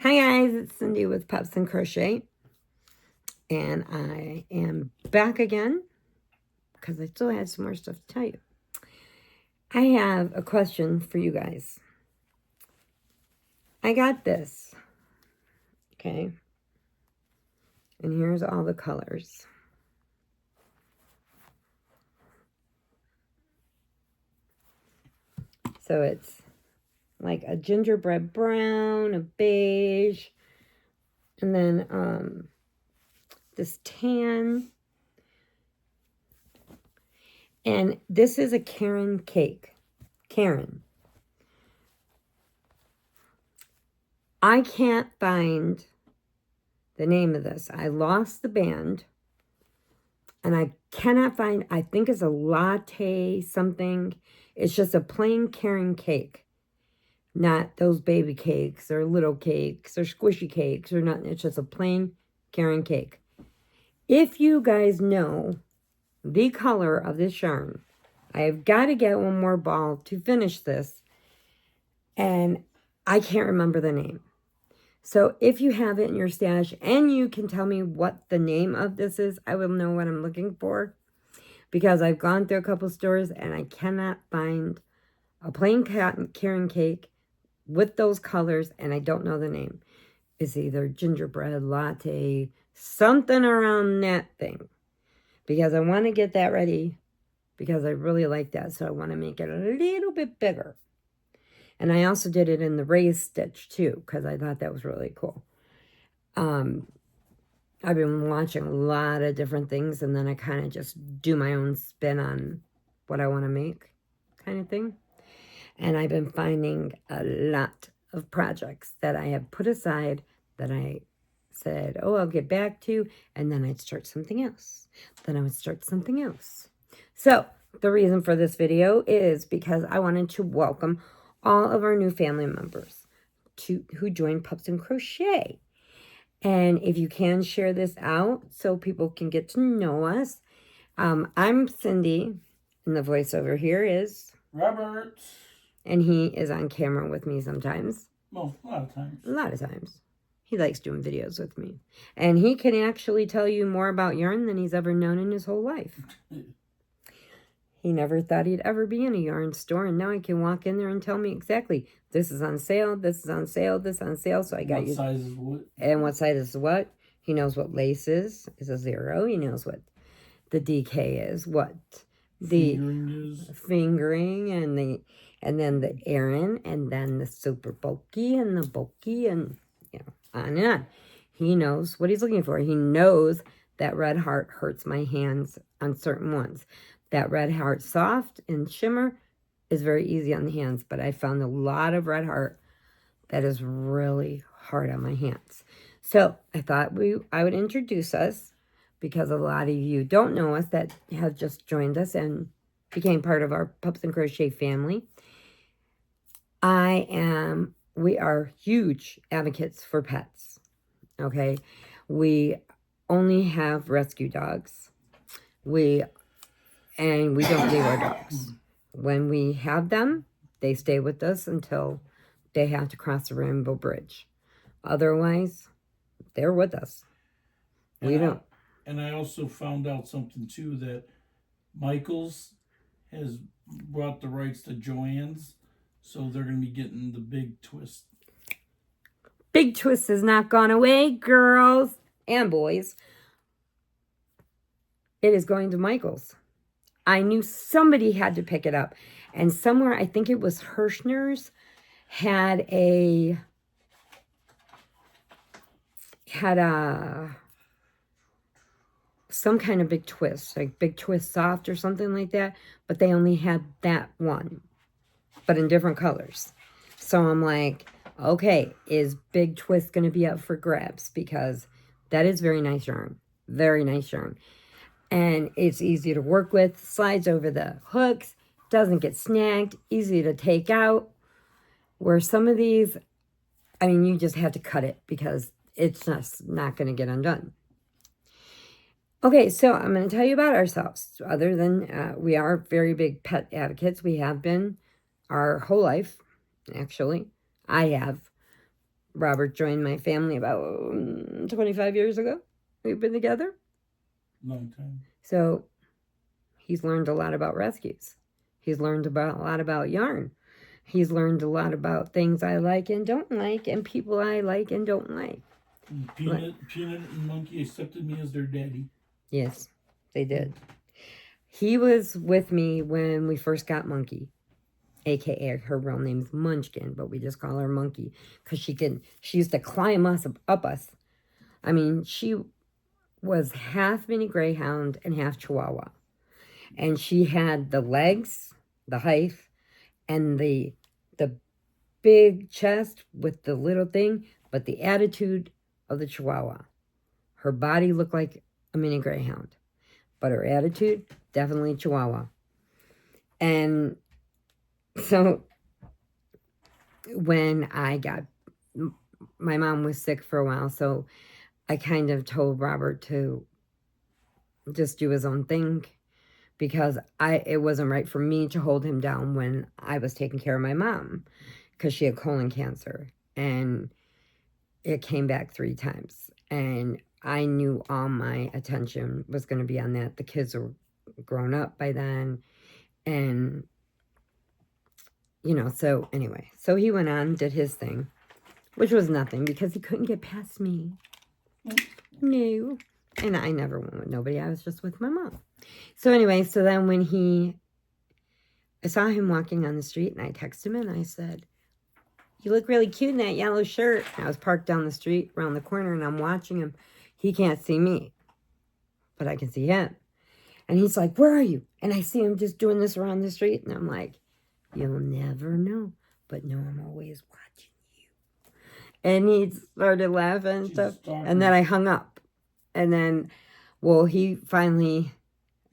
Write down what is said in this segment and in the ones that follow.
Hi guys, it's Cindy with Pups and Crochet, and I am back again because I still had some more stuff to tell you. I have a question for you guys. I got this, okay, and here's all the colors. So it's like a gingerbread brown, a beige, and then this tan. And this is a Karen cake. Karen. I can't find the name of this. I lost the band. And I cannot find, I think it's a latte something. It's just a plain Karen cake. Not those baby cakes or little cakes or squishy cakes or nothing. It's just a plain Karen cake. If you guys know the color of this yarn, I have got to get one more ball to finish this. And I can't remember the name. So if you have it in your stash and you can tell me what the name of this is, I will know what I'm looking for. Because I've gone through a couple stores and I cannot find a plain Karen cake with those colors, and I don't know the name. It's either gingerbread, latte, something around that thing. Because I want to get that ready because I really like that. So I want to make it a little bit bigger. And I also did it in the raised stitch too because I thought that was really cool. I've been watching a lot of different things, and then I kind of just do my own spin on what I want to make kind of thing. And I've been finding a lot of projects that I have put aside that I said, oh, I'll get back to, and then I'd start something else. Then I would start something else. So the reason for this video is because I wanted to welcome all of our new family members who joined Pups and Crochet. And if you can share this out so people can get to know us. I'm Cindy, and the voiceover here is Robert. And he is on camera with me sometimes. Well, a lot of times. A lot of times. He likes doing videos with me. And he can actually tell you more about yarn than he's ever known in his whole life. He never thought he'd ever be in a yarn store, and now he can walk in there and tell me exactly, this is on sale, this is on sale, this is on sale, so I got what you. What size is what? And what size is what. He knows what lace is a 0. He knows what the DK is, what the fingering and then the Aran, and then the super bulky and the bulky, and on and on. He knows what he's looking for. He knows that red heart hurts my hands on certain ones. That red heart soft and shimmer is very easy on the hands, but I found a lot of red heart that is really hard on my hands. So I thought I would introduce us, because a lot of you don't know us that have just joined us and became part of our Pups and Crochet family. We are huge advocates for pets, okay? We only have rescue dogs. We don't leave our dogs. When we have them, they stay with us until they have to cross the Rainbow Bridge. Otherwise, they're with us. And I also found out something too, that Michael's has brought the rights to Joanne's, so they're going to be getting the Big Twist. Big Twist has not gone away, girls and boys. It is going to Michael's. I knew somebody had to pick it up. And somewhere, I think it was Hirschner's, had some kind of Big Twist, like Big Twist Soft or something like that. But they only had that one, but in different colors. So I'm like, okay, is Big Twist going to be up for grabs? Because that is very nice yarn. Very nice yarn. And it's easy to work with, slides over the hooks, doesn't get snagged, easy to take out. Where some of these, I mean, you just have to cut it because it's just not going to get undone. Okay, so I'm going to tell you about ourselves. Other than we are very big pet advocates. We have been our whole life, actually. I have. Robert joined my family about 25 years ago. We've been together. Long time. So he's learned a lot about rescues. He's learned a lot about yarn. He's learned a lot about things I like and don't like, and people I like and don't like. Peanut and Monkey accepted me as their daddy. Yes, they did. He was with me when we first got Monkey, aka her real name's Munchkin, but we just call her Monkey because she used to climb up us. I mean, she was half mini greyhound and half Chihuahua, and she had the legs, the height, and the big chest with the little thing, but the attitude of the Chihuahua. Her body looked like a mini greyhound, but her attitude, definitely Chihuahua. And so when my mom was sick for a while, so I kind of told Robert to just do his own thing because it wasn't right for me to hold him down when I was taking care of my mom because she had colon cancer and it came back 3 times. And I knew all my attention was going to be on that. The kids were grown up by then. And, so anyway. So he went on, did his thing, which was nothing because he couldn't get past me. No. And I never went with nobody. I was just with my mom. So anyway, so then when I saw him walking on the street and I texted him and I said, "You look really cute in that yellow shirt." I was parked down the street around the corner and I'm watching him. He can't see me, but I can see him. And he's like, "Where are you?" And I see him just doing this around the street. And I'm like, "You'll never know, but no, I'm always watching you." And he started laughing and stuff. And then I hung up. And then, he finally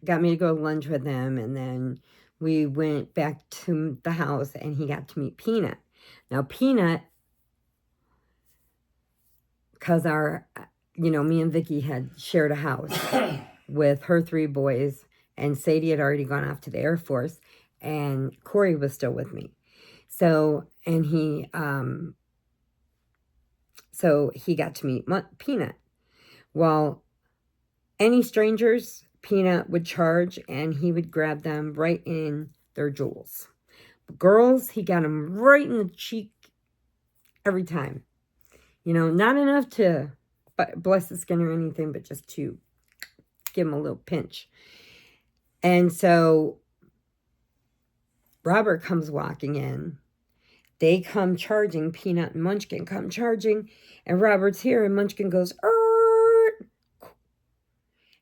got me to go to lunch with him. And then we went back to the house and he got to meet Peanut. Now, Peanut, because me and Vicky had shared a house with her 3 boys, and Sadie had already gone off to the Air Force, and Corey was still with me. So he got to meet Peanut. Well, any strangers, Peanut would charge, and he would grab them right in their jewels. Girls, he got them right in the cheek every time. Not enough to bless the skin or anything, but just to give him a little pinch. And so Robert comes walking in. They come charging. Peanut and Munchkin come charging. And Robert's here, and Munchkin goes, "Err!"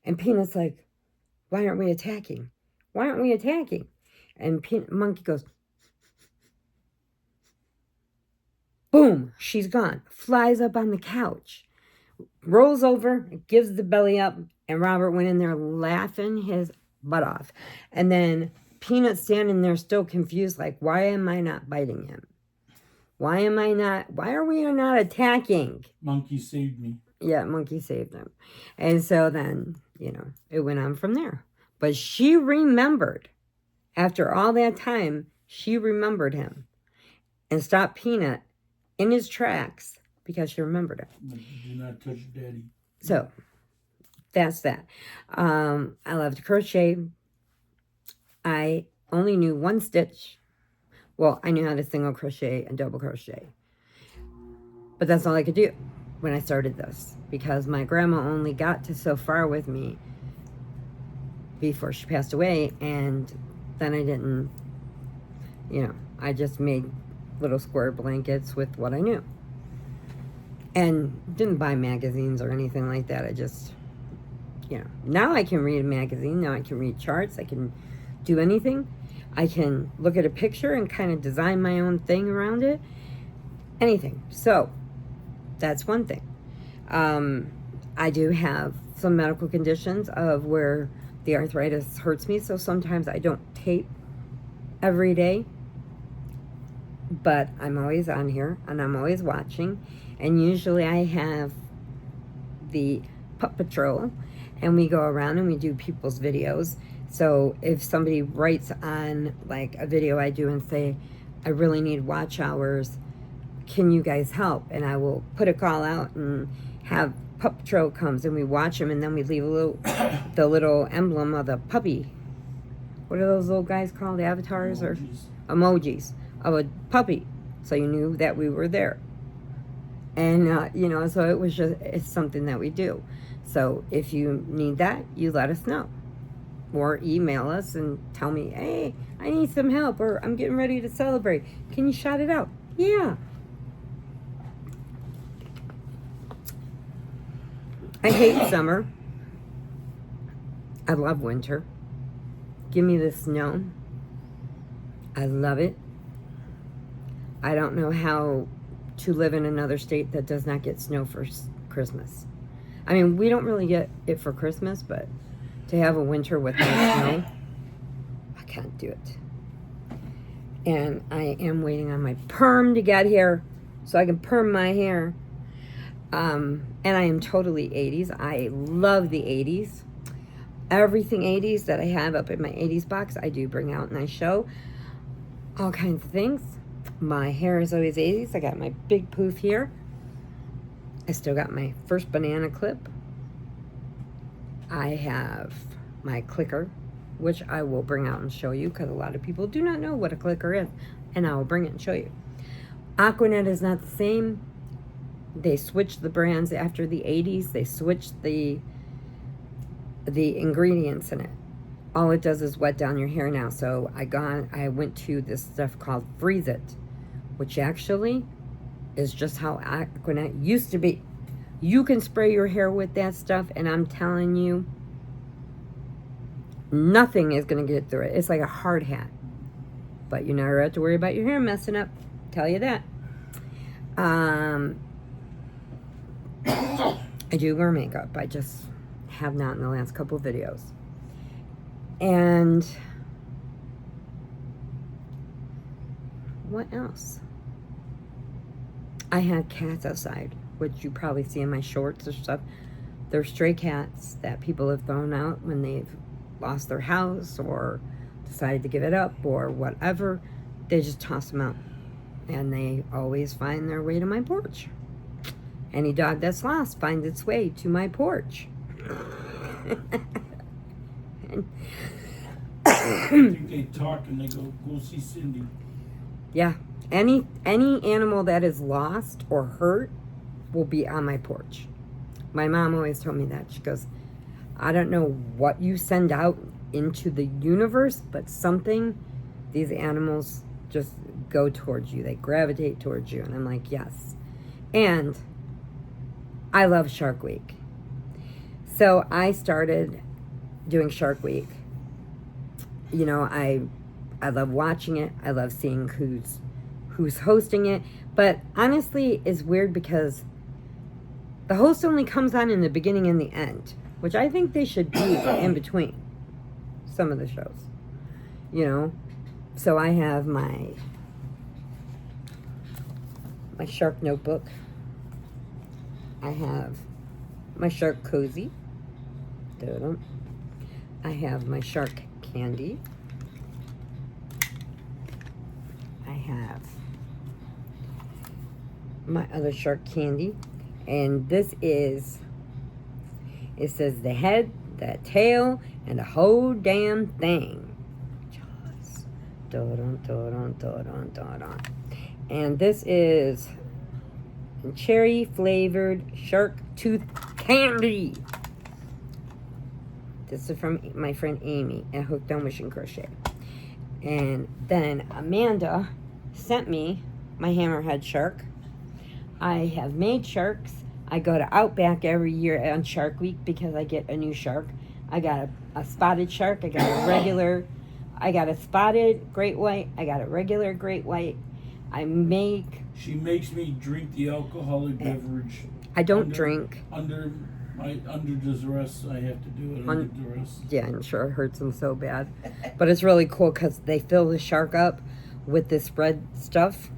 And Peanut's like, "Why aren't we attacking? Why aren't we attacking?" And Monkey goes, boom, she's gone. Flies up on the couch. Rolls over, gives the belly up, and Robert went in there laughing his butt off. And then Peanut standing there still confused, like, why am I not biting him? Why are we not attacking? Monkey saved me. Yeah, Monkey saved him. And so then, it went on from there. But she remembered, after all that time, she remembered him and stopped Peanut in his tracks because she remembered him. Do not touch Daddy. So, that's that. I love to crochet. I only knew 1 stitch. Well, I knew how to single crochet and double crochet. But that's all I could do when I started this, because my grandma only got to so far with me before she passed away, and then I didn't, I just made little square blankets with what I knew. And didn't buy magazines or anything like that. I just, now I can read a magazine. Now I can read charts. I can do anything. I can look at a picture and kind of design my own thing around it. Anything. So, that's one thing. I do have some medical conditions of where the arthritis hurts me. So sometimes I don't tape every day. But I'm always on here and I'm always watching. And usually I have the Pup Patrol and we go around and we do people's videos. So if somebody writes on like a video I do and say, "I really need watch hours, can you guys help? And I will put a call out and have Pup Patrol comes and we watch them, and then we leave the little emblem of the puppy. What are those little guys called? Avatars or emojis of a puppy, so you knew that we were there. And so it's something that we do. So if you need that, you let us know, or email us and tell me, hey, I need some help, or I'm getting ready to celebrate. Can you shout it out? Yeah. I hate summer. I love winter. Give me the snow. I love it. I don't know how to live in another state that does not get snow for Christmas. I mean, we don't really get it for Christmas, but to have a winter with no snow, I can't do it. And I am waiting on my perm to get here so I can perm my hair. And I am totally 80s. I love the 80s. Everything 80s that I have up in my 80s box, I do bring out and I show all kinds of things. My hair is always 80s. I got my big poof here. I still got my first banana clip. I have my clicker, which I will bring out and show you because a lot of people do not know what a clicker is, and I will bring it and show you. Aquanet is not the same. They switched the brands after the 80s. They switched the ingredients in it. All it does is wet down your hair now. So I went to this stuff called Freeze It, which actually is just how Aquanet used to be. You can spray your hair with that stuff, and I'm telling you, nothing is going to get through it. It's like a hard hat. But you never have to worry about your hair messing up. Tell you that. I do wear makeup. I just have not in the last couple of videos. And what else? I have cats outside, which you probably see in my shorts or stuff. They're stray cats that people have thrown out when they've lost their house or decided to give it up or whatever. They just toss them out. And they always find their way to my porch. Any dog that's lost finds its way to my porch. I think they talk and they go see Cindy. Yeah. Any animal that is lost or hurt will be on my porch. My mom always told me that. She goes, I don't know what you send out into the universe, but these animals just go towards you. They gravitate towards you. And I'm like, yes. And I love Shark Week. So I started doing Shark Week. You know, I love watching it. I love seeing who's hosting it. But honestly, it's weird because the host only comes on in the beginning and the end, which I think they should be in between some of the shows. You know? So I have my shark notebook. I have my shark cozy. I have my shark candy. I have my other shark candy. And this is, it says the head, the tail, and the whole damn thing. Jaws. And this is cherry flavored shark tooth candy. This is from my friend Amy at Hooked on Wishing Crochet. And then Amanda sent me my hammerhead shark. I have made sharks. I go to Outback every year on Shark Week because I get a new shark. I got a spotted shark. I got a spotted great white. I got a regular great white. She makes me drink the alcoholic beverage. I don't drink. Under duress, I have to do it under duress. Yeah, I'm sure it hurts them so bad. But it's really cool because they fill the shark up with this red stuff.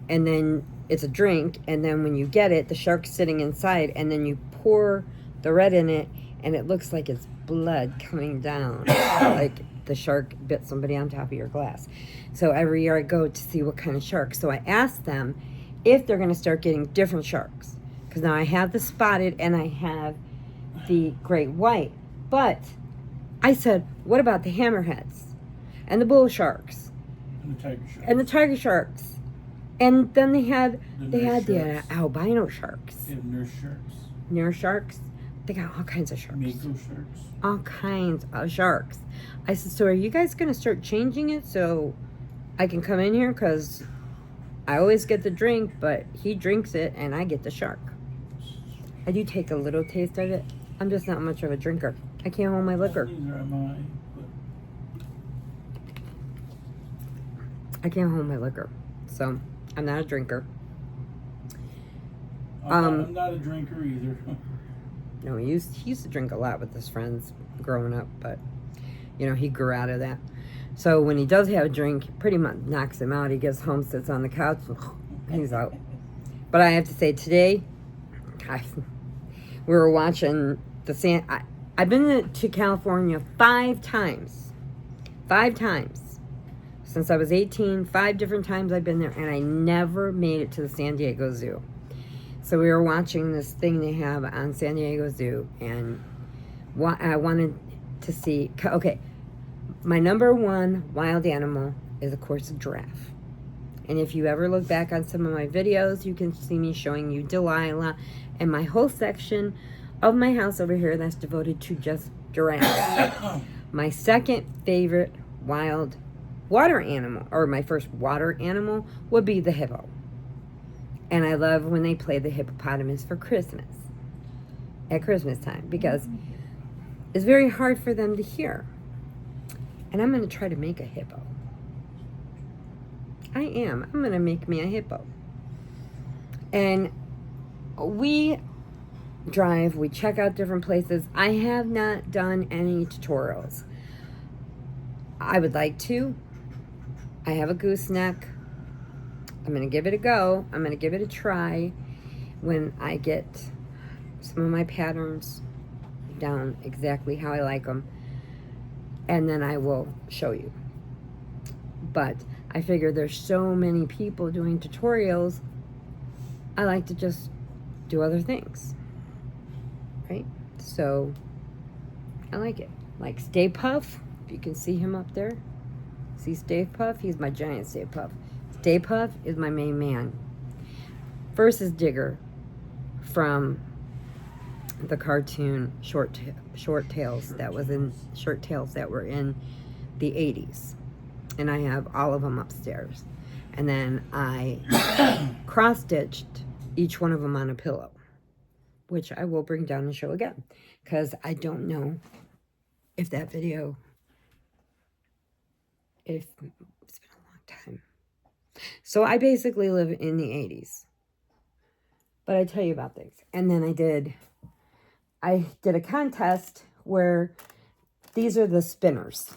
And then it's a drink. And then when you get it, the shark's sitting inside. And then you pour the red in it. And it looks like it's blood coming down. Like the shark bit somebody on top of your glass. So every year I go to see what kind of shark. So I asked them, if they're going to start getting different sharks. Because now I have the spotted and I have the great white. But I said, what about the hammerheads and the bull sharks And the tiger sharks. and the tiger sharks? And then they had nurse the sharks. albino sharks. They have nurse sharks. Nurse sharks. They got all kinds of sharks. Mako sharks. All kinds of sharks. I said, so are you guys going to start changing it so I can come in here? Because I always get the drink, but he drinks it and I get the shark. I do take a little taste of it. I'm just not much of a drinker. I can't hold my liquor. Neither am I. I can't hold my liquor. So, I'm not a drinker. I'm not a drinker either. No, he used to drink a lot with his friends growing up, but, you know, he grew out of that. So when he does have a drink, it pretty much knocks him out. He gets home, sits on the couch, and he's out. But I have to say, today, we were watching the sand. I've been to California 5 times. 5 times. Since I was 18, 5 different times I've been there, and I never made it to the San Diego Zoo. So we were watching this thing they have on San Diego Zoo, and I wanted to see, okay, my number 1 wild animal is, of course, a giraffe. And if you ever look back on some of my videos, you can see me showing you Delilah and my whole section of my house over here that's devoted to just giraffes. My second favorite wild water animal, or my first water animal, would be the hippo. And I love when they play the hippopotamus for Christmas, at Christmas time, because it's very hard for them to hear. And I'm going to try to make a hippo. I am. I'm going to make me a hippo. And we drive, we check out different places. I have not done any tutorials. I would like to. I have a gooseneck. I'm going to give it a go. I'm going to give it a try when I get some of my patterns down exactly how I like them. And then I will show you. But I figure there's so many people doing tutorials, I like to just do other things. Right? So, I like it. Like Stay Puff, if you can see him up there. See Stay Puff? He's my giant Stay Puff. Stay Puff is my main man. First is Digger from the cartoon Short Tales that were in the 80s. And I have all of them upstairs. And then I cross-stitched each one of them on a pillow, which I will bring down and show again, because I don't know if that video, it's been a long time. So I basically live in the 80s. But I tell you about things. And then I did a contest where these are the spinners,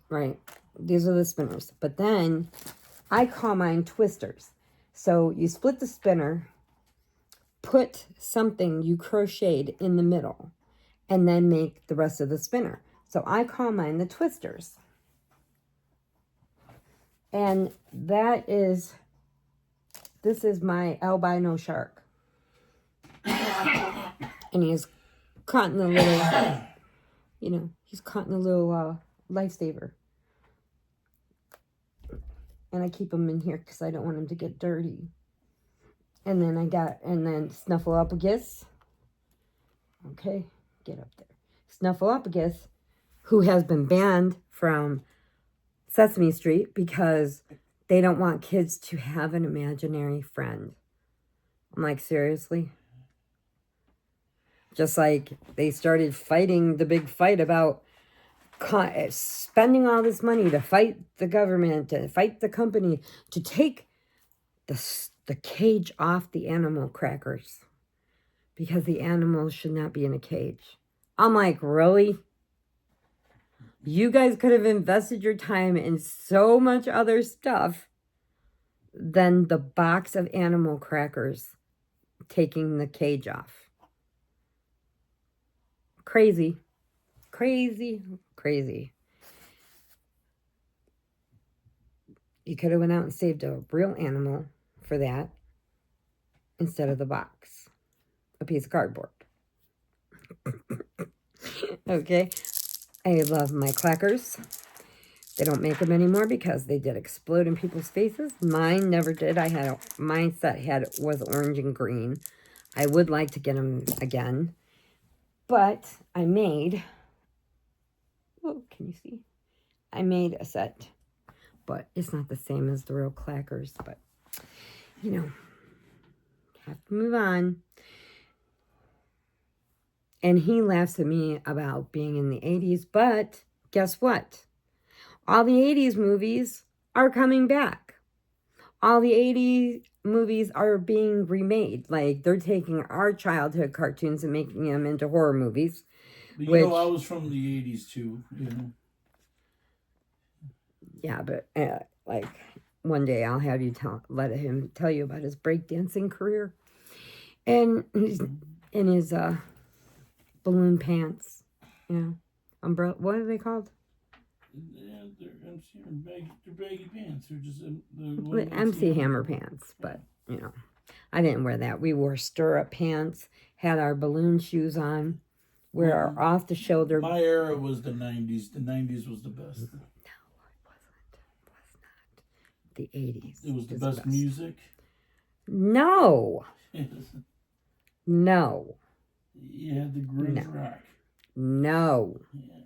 right? These are the spinners. But then I call mine twisters. So you split the spinner, put something you crocheted in the middle, and then make the rest of the spinner. So I call mine the twisters. And this is my albino shark. And he's caught in a little, he's caught in a little lifesaver. And I keep him in here because I don't want him to get dirty. And then Snuffleupagus. Okay, get up there. Snuffleupagus, who has been banned from Sesame Street because they don't want kids to have an imaginary friend. I'm like, seriously? Just like they started fighting the big fight about spending all this money to fight the government, to fight the company, to take the cage off the animal crackers because the animals should not be in a cage. I'm like, really? You guys could have invested your time in so much other stuff than the box of animal crackers taking the cage off. Crazy. Crazy. Crazy. You could have went out and saved a real animal for that. instead of the box. A piece of cardboard. Okay. I love my clackers. They don't make them anymore because they did explode in people's faces. Mine never did. My set was orange and green. I would like to get them again. But I made, oh, can you see? I made a set. But it's not the same as the real clackers. But, you know, have to move on. And he laughs at me about being in the 80s. But guess what? All the 80s movies are coming back. All the 80s movies are being remade. Like, they're taking our childhood cartoons and making them into horror movies. But you know, I was from the 80s too, you know. Yeah, but like, one day I'll have you let him tell you about his breakdancing career. And in his balloon pants, you know, umbrella, what are they called? Yeah, they're baggy pants. They're just MC Hammer pants, but, you know, I didn't wear that. We wore stirrup pants, had our balloon shoes on, wear our off-the-shoulder. My era was the 90s. The 90s was the best. No, it wasn't. It was not. The 80s. It was the best music. No. No. You had the grunge rock. No. Yeah.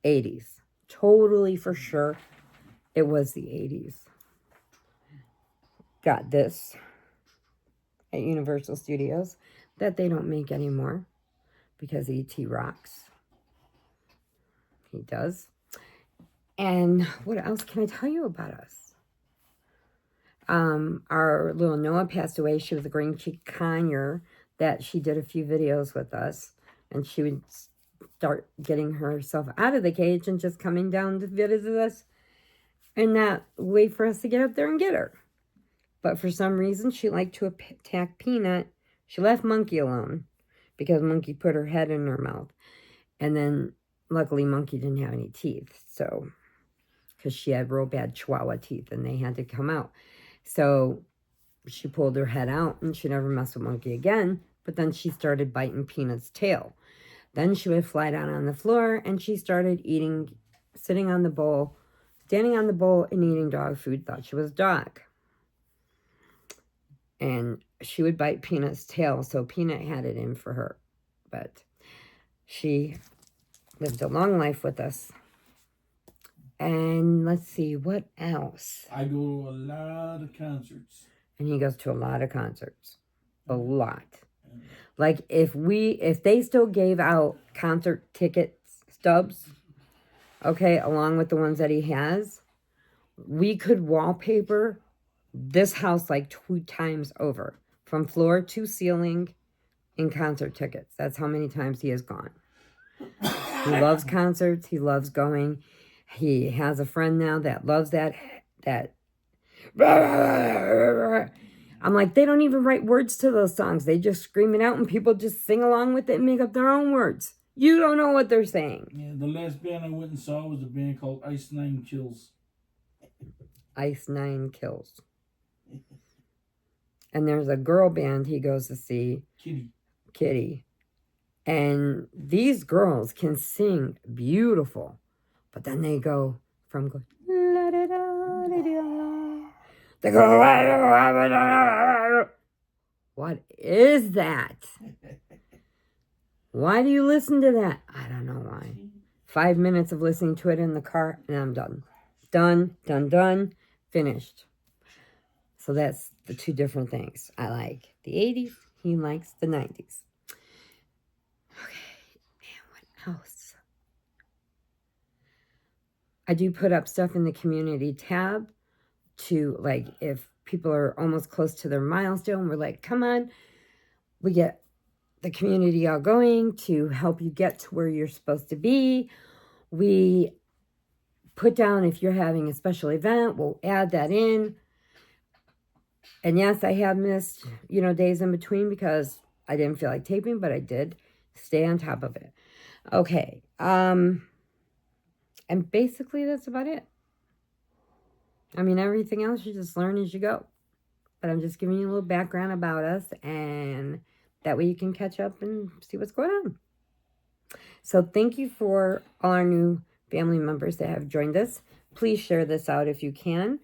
80s. Totally for sure. It was the 80s. Got this at Universal Studios that they don't make anymore because E.T. rocks. He does. And what else can I tell you about us? Our little Noah passed away. She was a green cheek conure that she did a few videos with us. And she would start getting herself out of the cage and just coming down to visit us and not wait for us to get up there and get her. But for some reason, she liked to attack Peanut. She left Monkey alone because Monkey put her head in her mouth. And then, luckily, Monkey didn't have any teeth. So, because she had real bad Chihuahua teeth and they had to come out. So, she pulled her head out and she never messed with Monkey again. But then she started biting Peanut's tail. Then she would fly down on the floor and she started sitting on the bowl, standing on the bowl and eating dog food, thought she was a dog. And she would bite Peanut's tail, so Peanut had it in for her. But she lived a long life with us. And let's see, what else? I go to a lot of concerts. And he goes to a lot of concerts. A lot. Like, if they still gave out concert ticket stubs, okay, along with the ones that he has, we could wallpaper this house like 2 times over, from floor to ceiling in concert tickets. That's how many times he has gone. He loves concerts. He loves going. He has a friend now that loves that. I'm like, they don't even write words to those songs. They just scream it out and people just sing along with it and make up their own words. You don't know what they're saying. Yeah, the last band I went and saw was a band called Ice Nine Kills. Ice Nine Kills. And there's a girl band he goes to see. Kitty. And these girls can sing beautiful. But then they go from they go, what is that? Why do you listen to that? I don't know why. 5 minutes of listening to it in the car and I'm done. Done. Finished. So that's the 2 different things. I like the 80s. He likes the 90s. Okay. Man, what else? I do put up stuff in the community tab to, like, if people are almost close to their milestone, we're like, come on. We get the community all going to help you get to where you're supposed to be. We put down if you're having a special event, we'll add that in. And yes, I have missed, days in between because I didn't feel like taping, but I did stay on top of it. Okay. And basically that's about it. I mean, everything else you just learn as you go. but I'm just giving you a little background about us, and that way you can catch up and see what's going on. So thank you for all our new family members that have joined us. Please share this out if you can.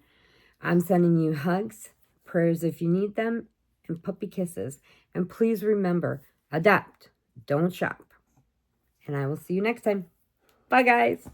I'm sending you hugs, prayers if you need them, and puppy kisses. And please remember, adopt, don't shop. And I will see you next time. Bye, guys.